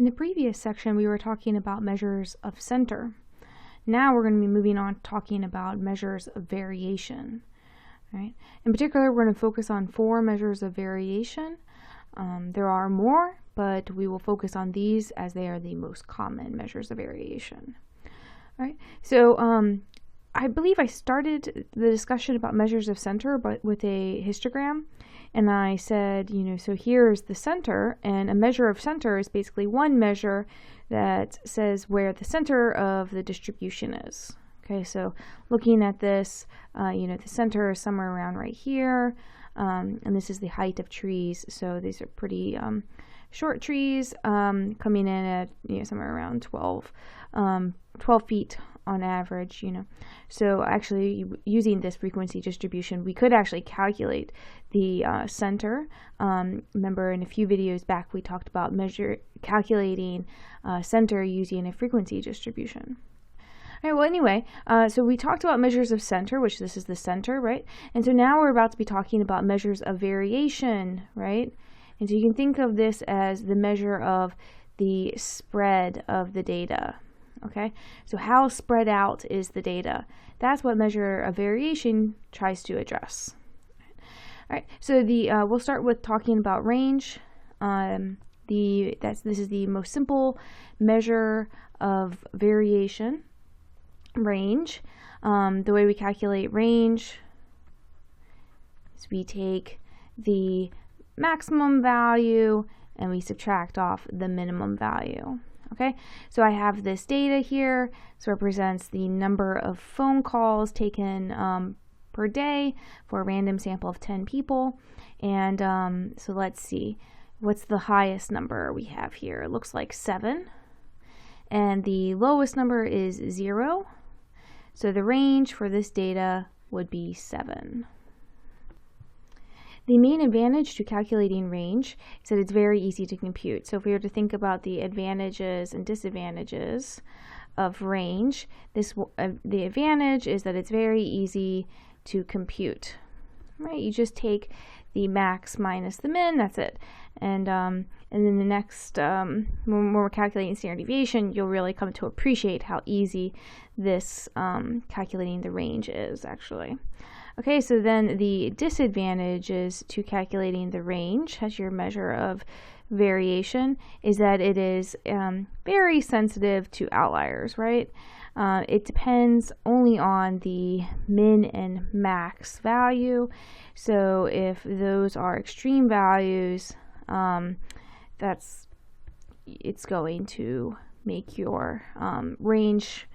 In the previous section, we were talking about measures of center. Now we're going to be moving on to talking about measures of variation. Right? In particular, we're going to focus on 4 measures of variation. There are more, but we will focus on these as they are the most common measures of variation. All right? So I believe I started the discussion about measures of center but with a histogram. And I said, so here's the center, and a measure of center is basically one measure that says where the center of the distribution is. Okay, so looking at this, the center is somewhere around right here, and this is the height of trees. So these are pretty short trees coming in at somewhere around 12 feet on average. So actually, using this frequency distribution, we could actually calculate the center. Remember, in a few videos back, we talked about calculating center using a frequency distribution. All right, well, anyway, so we talked about measures of center, which this is the center, right? And so now we're about to be talking about measures of variation, right? And so you can think of this as the measure of the spread of the data. Okay, so how spread out is the data? That's what measure of variation tries to address. All right, so we'll start with talking about range. This is the most simple measure of variation. Range. The way we calculate range is we take the maximum value and we subtract off the minimum value. Okay, so I have this data here. This represents the number of phone calls taken per day for a random sample of 10 people. And so let's see, what's the highest number we have here? It looks like 7. And the lowest number is 0. So the range for this data would be 7. The main advantage to calculating range is that it's very easy to compute. So if we were to think about the advantages and disadvantages of range, the advantage is that it's very easy to compute. Right? You just take the max minus the min, that's it. And then the next, when we're calculating standard deviation, you'll really come to appreciate how easy this calculating the range is actually. Okay, so then the disadvantages to calculating the range as your measure of variation is that it is very sensitive to outliers, right? It depends only on the min and max value. So if those are extreme values, it's going to make your range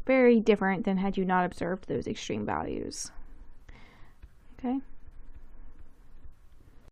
very different than had you not observed those extreme values. Okay.